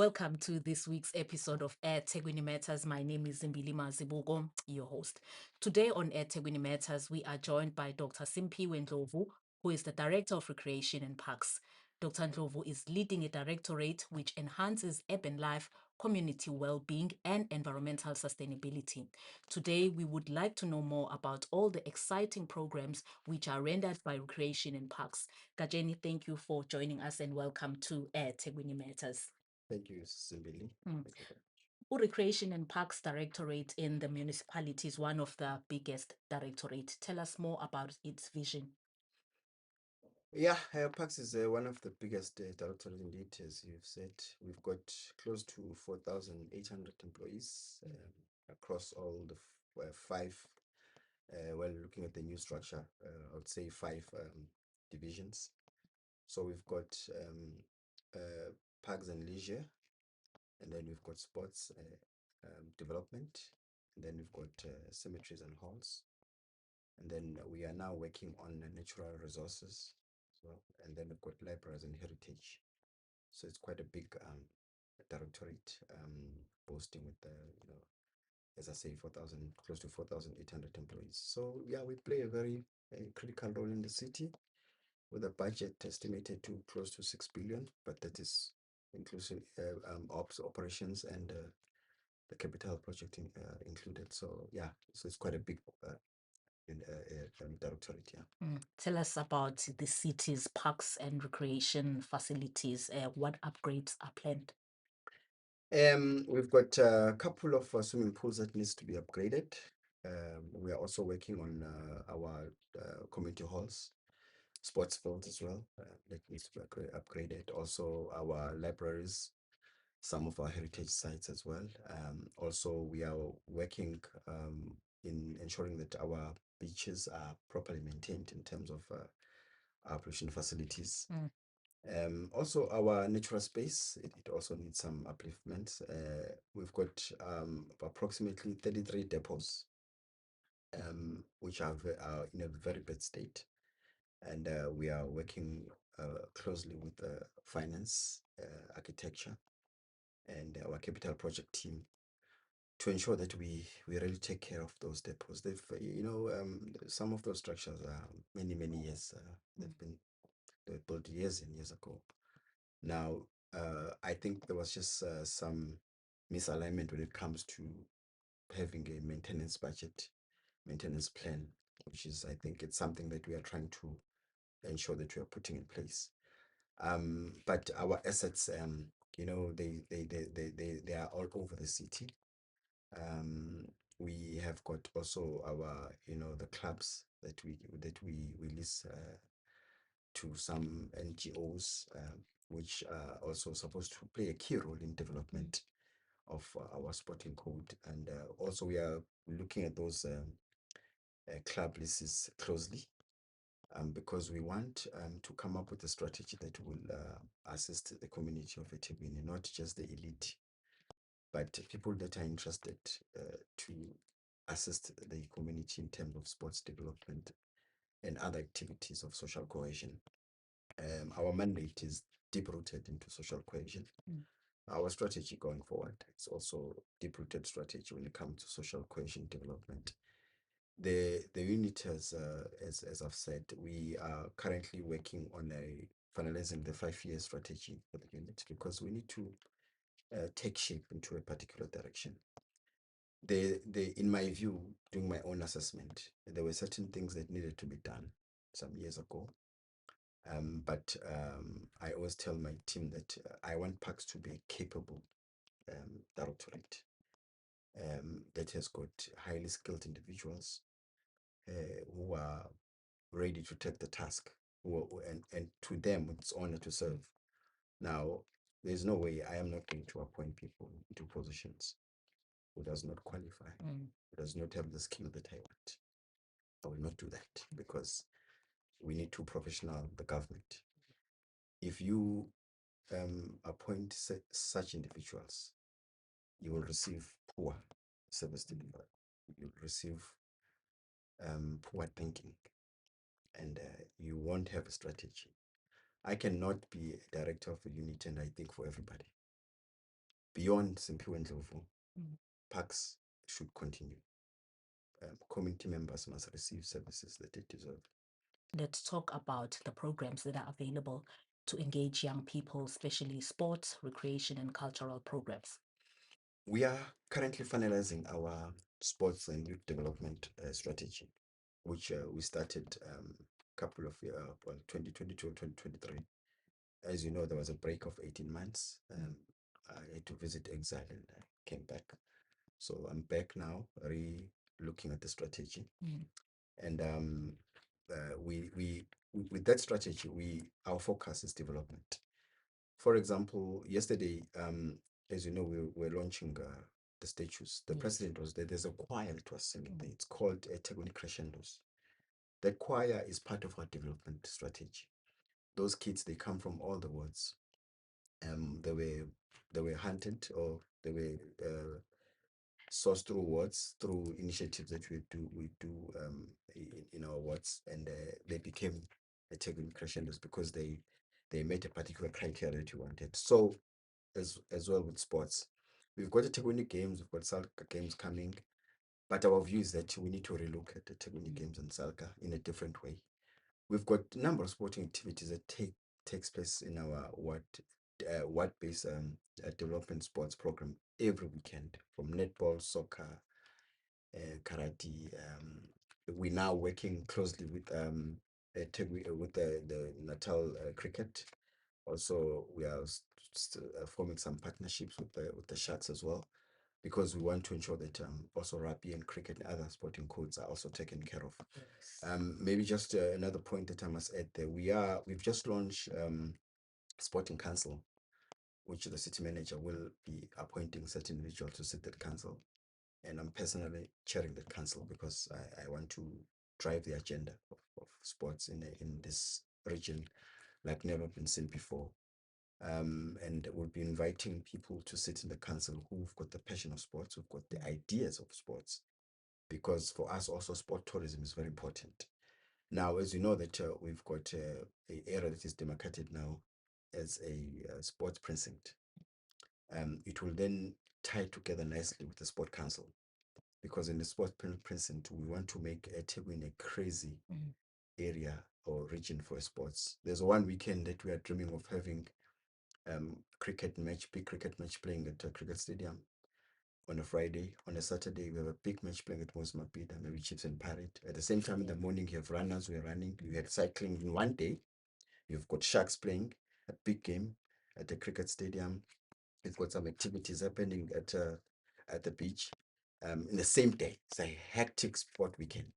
Welcome to this week's episode of Air Tegwini Matters. My name is Zimbili Mazibuko, your host. Today on Air Tegwini Matters, we are joined by Dr. Simphiwe Ndlovu, who is the Director of Recreation and Parks. Dr. Ndlovu is leading a directorate which enhances urban life, community well-being, and environmental sustainability. Today, we would like to know more about all the exciting programs which are rendered by Recreation and Parks. Kajeni, thank you for joining us and welcome to Air Tegwini Matters. Thank you, Simbili. Mm. Thank you very Recreation and Parks Directorate in the municipality is one of the biggest directorate. Tell us more about its vision. Yeah, Parks is one of the biggest directorates indeed, as you've said. We've got close to 4,800 employees across all the five, well, looking at the new structure, I would say five divisions. So we've got Parks and Leisure, and then we've got Sports Development, and then we've got Cemeteries and Halls. And then we are now working on natural resources as well. And then we've got libraries and heritage. So it's quite a big directorate, boasting with as I say, 4,000, close to 4,800 employees. So yeah, we play a very critical role in the city with a budget estimated to close to 6 billion, but that is inclusive operations and the capital project included. So yeah, so it's quite a big directorate. Yeah. Tell us about the city's parks and recreation facilities. What upgrades are planned? We've got a couple of swimming pools that needs to be upgraded. We are also working on our community halls, sports fields as well, that needs to be upgraded. Also, our libraries, some of our heritage sites as well. Also, we are working in ensuring that our beaches are properly maintained in terms of our operation facilities. Also, our natural space, it also needs some upliftment. We've got approximately 33 depots, which are in a very bad state. And we are working closely with the finance, architecture, and our capital project team to ensure that we really take care of those depots. They've, some of those structures are many years. They were built years and years ago. Now, I think there was just some misalignment when it comes to having a maintenance budget, maintenance plan, which is, I think, it's something that we are trying to ensure that we are putting in place. But our assets, they are all over the city. We have got also our, the clubs that we lease to some NGOs, which are also supposed to play a key role in development of our sporting code. And also we are looking at those club leases closely, because we want to come up with a strategy that will assist the community of eThekwini, not just the elite, but people that are interested to assist the community in terms of sports development and other activities of social cohesion. Our mandate is deep rooted into social cohesion. Our strategy going forward is also deep rooted strategy when it comes to social cohesion development. The unit as I've said, we are currently working on finalizing the 5-year strategy for the unit, because we need to take shape into a particular direction. In my view, doing my own assessment, there were certain things that needed to be done some years ago. But I always tell my team that I want Parks to be a capable directorate that has got highly skilled individuals who are ready to take the task, and to them it's honor to serve. Now, there's no way I am not going to appoint people into positions who does not qualify, who does not have the skill that I want. I will not do that, because we need to professional the government. If you appoint such individuals, you will receive poor service delivery. You'll receive poor thinking, and you won't have a strategy. I cannot be a director of a unit and I think for everybody. beyond Simpiwe Ndlovu, Mm. parks should continue. Community members must receive services that they deserve. Let's talk about the programs that are available to engage young people, especially sports, recreation, and cultural programs. We are currently finalizing our sports and youth development strategy, which we started couple of years, well, 2022 or 2023. As you know, there was a break of 18 months. I had to visit exile and I came back. So I'm back now, looking at the strategy. Mm. And with that strategy, our focus is development. For example, yesterday, as you know, we were launching the statues. The Yes. president was there. There's a choir that was singing there. Mm. It's called Teguni Crescendos. That choir is part of our development strategy. Those kids, they come from all the wards. They were hunted, or they were sourced through wards, through initiatives that we do in our wards, and they became a Teguni Crescendos because they met a particular criteria that you wanted. So as well with sports, we've got the Teguni games, we've got Salka games coming, but our view is that we need to relook at the Teguni games and Salka in a different way. We've got a number of sporting activities that takes place in our ward-based development sports program every weekend, from netball, soccer, karate. We're now working closely with with the Natal cricket. Also, we are forming some partnerships with the Sharks as well, because we want to ensure that also rugby and cricket and other sporting codes are also taken care of. Yes. Maybe just another point that I must add there. We've just launched Sporting Council, which the city manager will be appointing certain individuals to sit that council, and I'm personally chairing that council because I want to drive the agenda of sports in this region like never been seen before. And we'll be inviting people to sit in the council who've got the passion of sports, who've got the ideas of sports, because for us also sport tourism is very important. Now, as you know that we've got a area that is demarcated now as a sports precinct. It will then tie together nicely with the sport council, because in the sport precinct we want to make a Tegwin a crazy Mm. area or region for sports. There's one weekend that we are dreaming of having big cricket match playing at a cricket stadium on a Friday. On a Saturday, we have a big match playing at Mos Mapida, maybe Chips and Parrot. At the same time, in the morning, you have runners who are running. You have cycling in one day. You've got Sharks playing a big game at the cricket stadium. You've got some activities happening at the beach in the same day. It's a hectic sport weekend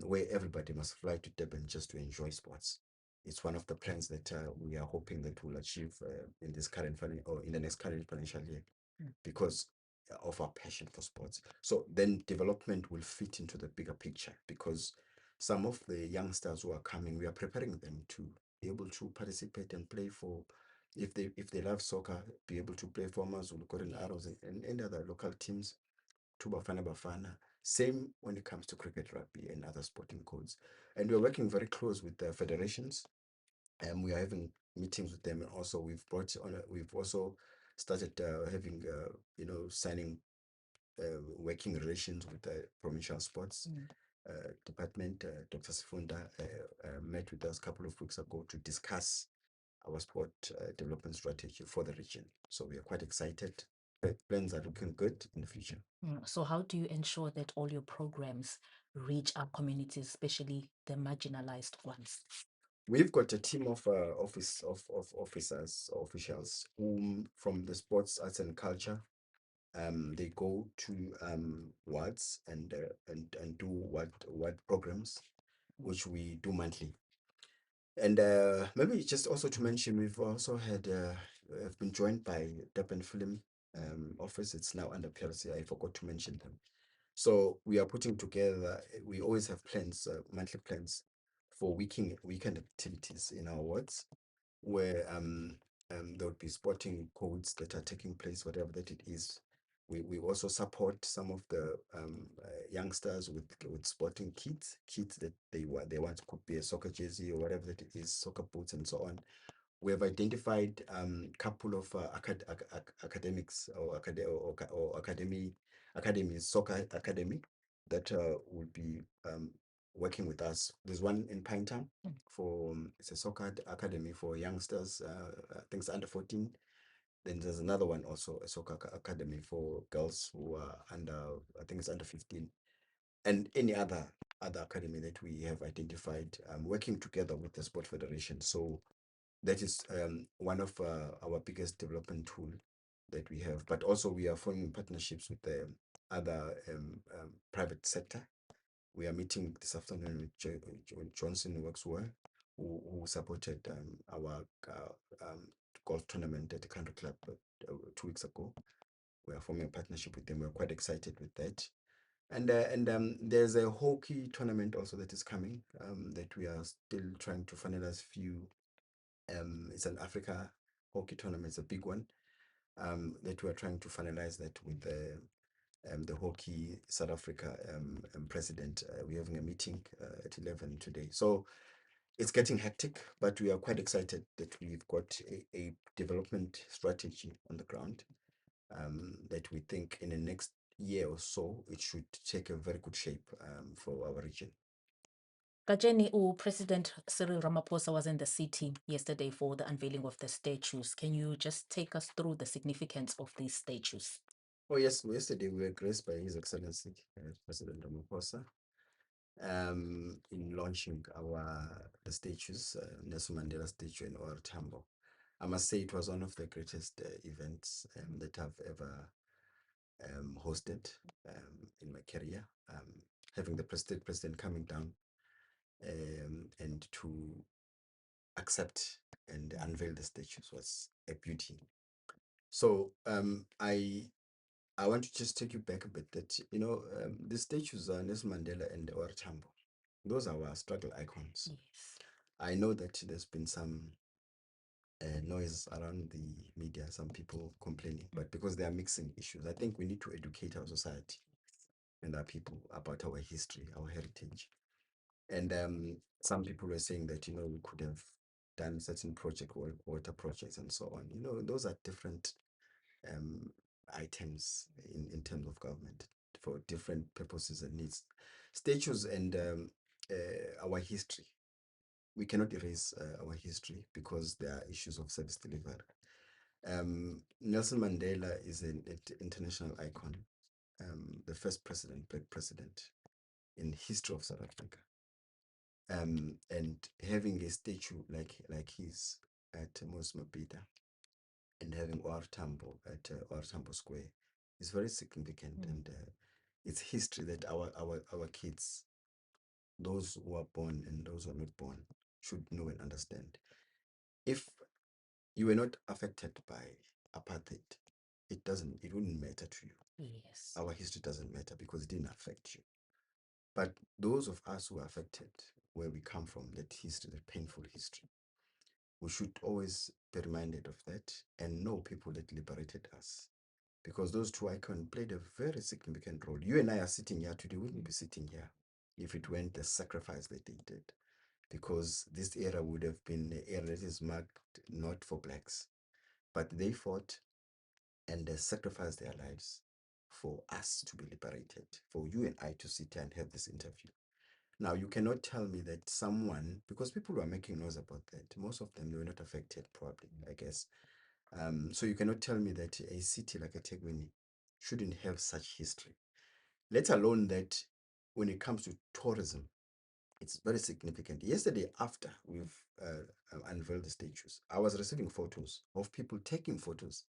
where everybody must fly to Durban just to enjoy sports. It's one of the plans that we are hoping that we'll achieve in this or in the next current financial year, Mm. because of our passion for sports. So then development will fit into the bigger picture, because some of the youngsters who are coming, we are preparing them to be able to participate and play for, if they love soccer, be able to play for Amazulu, Golden Arrows, and other local teams, to Bafana Bafana. Same when it comes to cricket, rugby, and other sporting codes. And we're working very close with the federations, and we are having meetings with them. And also, we've also started having signing working relations with the provincial sports Mm. department. Dr. Sifunda met with us a couple of weeks ago to discuss our sport development strategy for the region. So we are quite excited. The plans are looking good in the future. Mm. So, how do you ensure that all your programs reach our communities, especially the marginalized ones? We've got a team of officers, officials, whom from the sports, arts, and culture. They go to wards and do what programs, which we do monthly. And maybe just also to mention, we've also have been joined by Durban Film Office. It's now under PLC. I forgot to mention them. So we are putting together. We always have plans, monthly plans, for weekend activities in our wards, where there would be sporting codes that are taking place, whatever that it is. We also support some of the youngsters with sporting kits that they want. Could be a soccer jersey or whatever that it is, soccer boots and so on. we have identified couple of academics or academies, soccer academy that will be working with us. There's one in Pinetown for it's a soccer academy for youngsters. I think it's under 14. Then there's another one also, a soccer academy for girls who are under, I think it's under 15, and any other academy that we have identified, working together with the Sport Federation. So that is one of our biggest development tool that we have. But also we are forming partnerships with the other private sector. We are meeting this afternoon with Johnson Works Well, who supported our golf tournament at the country club 2 weeks ago. We are forming a partnership with them. We're quite excited with that. And there's a hockey tournament also that is coming, that we are still trying to finalize few. It's an Africa hockey tournament. It's a big one, that we are trying to finalize that with the Hockey South Africa president. We're having a meeting at 11 today. So it's getting hectic, but we are quite excited that we've got a development strategy on the ground, that we think in the next year or so, it should take a very good shape for our region. Kajeni, President Cyril Ramaphosa was in the city yesterday for the unveiling of the statues. Can you just take us through the significance of these statues? Oh yes, yesterday we were graced by His Excellency President Ramaphosa in launching the statues, Nelson Mandela statue in OR Tambo. I must say it was one of the greatest events that I've ever hosted in my career. Having the president coming down and to accept and unveil the statues was a beauty. So I want to just take you back a bit that, the statues are Nelson Mandela and OR Tambo. Those are our struggle icons. Yes. I know that there's been some noise around the media, some people complaining, but because they are mixing issues, I think we need to educate our society and our people about our history, our heritage. And some people were saying that, we could have done certain project or water projects and so on. Those are different items in terms of government for different purposes and needs. Statues and our history. We cannot erase our history because there are issues of service delivery. Nelson Mandela is an international icon, the first black president in history of South Africa. And having a statue like his at Mos Mabhida and having OR Tambo at OR Tambo Square is very significant, and it's history that our kids, those who are born and those who are not born, should know and understand. If you were not affected by apartheid, it wouldn't matter to you. Yes. Our history doesn't matter because it didn't affect you. But those of us who are affected, where we come from, that history, that painful history, we should always be reminded of that and know people that liberated us. Because those two icons played a very significant role. You and I are sitting here today, we wouldn't be sitting here if it weren't the sacrifice that they did. Because this era would have been an era that is marked not for blacks, but they fought and they sacrificed their lives for us to be liberated, for you and I to sit here and have this interview. Now, you cannot tell me that someone, because people were making noise about that, most of them were not affected, probably, I guess. So you cannot tell me that a city like eThekwini shouldn't have such history, let alone that when it comes to tourism, it's very significant. Yesterday, after we've unveiled the statues, I was receiving photos of people taking photos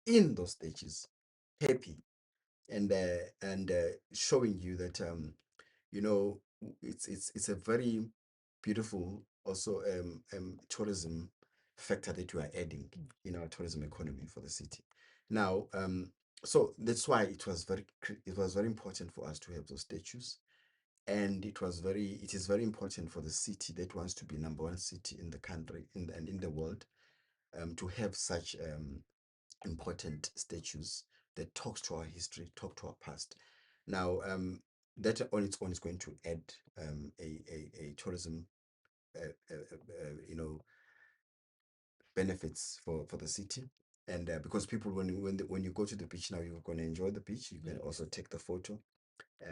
in those statues, happy, and showing you that you know it's a very beautiful also tourism factor that you are adding in our tourism economy for the city. Now, so that's why it was very important for us to have those statues, and it is very important for the city that wants to be number one city in the country and in the world, to have such important statues that talks to our history, talk to our past. Now, that on its own is going to add a tourism, you know, benefits for the city. And because people, when you go to the beach now, you're going to enjoy the beach. You can also take the photo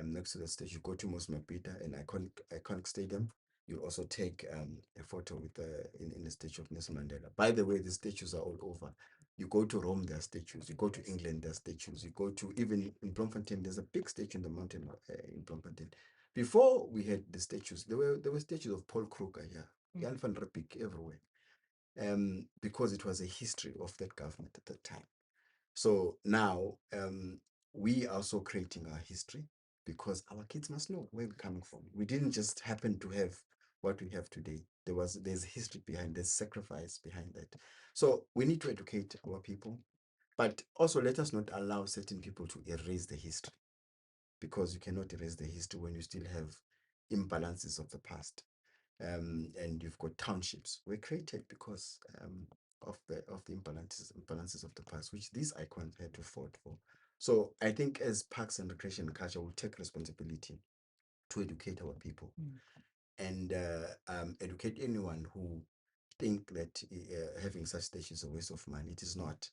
next to the stage. You go to Mos Mabhida, an iconic stadium. You also take a photo with in the statue of Nelson Mandela. By the way, the statues are all over. You go to Rome, there are statues. You go to England, there are statues. You go to, even in Bloemfontein, there's a big statue in the mountain in Bloemfontein. Before we had the statues, there were statues of Paul Kruger here, Jan van Riebeeck everywhere, because it was a history of that government at that time. So now we are also creating our history because our kids must know where we're coming from. We didn't just happen to have what we have today. There's history behind, there's sacrifice behind that. So we need to educate our people, but also let us not allow certain people to erase the history, because you cannot erase the history when you still have imbalances of the past. And you've got townships were created because of the imbalances of the past, which these icons had to fight for. So I think as Parks and Recreation and Culture, will take responsibility to educate our people and educate anyone who think that having such stations is a waste of money. It is not.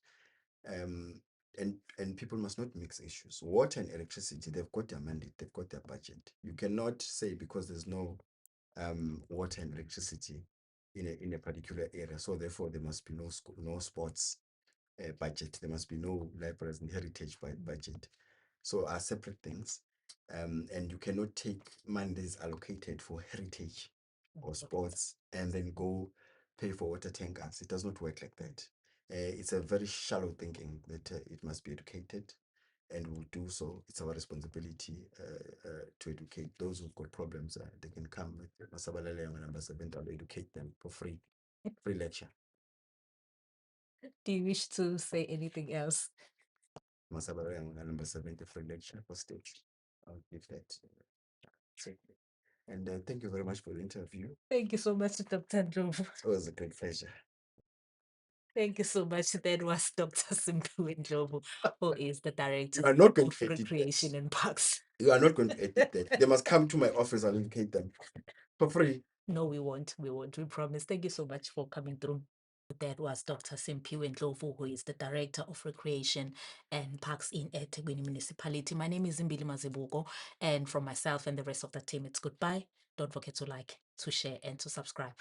Um, and people must not mix issues. Water and electricity, they've got their mandate, they've got their budget. You cannot say because there's no water and electricity in a particular area, so therefore there must be no sports budget, there must be no libraries and heritage budget. So are separate things, and you cannot take money that is allocated for heritage or sports and then go pay for water tankers. It does not work like that. It's a very shallow thinking that it must be educated, and we'll do so. It's our responsibility to educate those who've got problems. They can come with Masabalele number 7, I'll educate them for free lecture. Do you wish to say anything else? Masabalele number 7, free lecture for stage. I'll give that. And thank you very much for the interview. Thank you so much, Dr. Ndlovu. It was a great pleasure. Thank you so much. That was Dr. Simphiwe Ndlovu, who is the director You are not going of to edit Recreation that. and Parks. You are not going to edit that. They must come to my office and educate them for free. No, we won't. We won't. We promise. Thank you so much for coming through. That was Dr. Simphiwe Ndlovu, who is the Director of Recreation and Parks in eThekwini Municipality. My name is Zimbili Mazibuko, and from myself and the rest of the team, it's goodbye. Don't forget to like, to share, and to subscribe.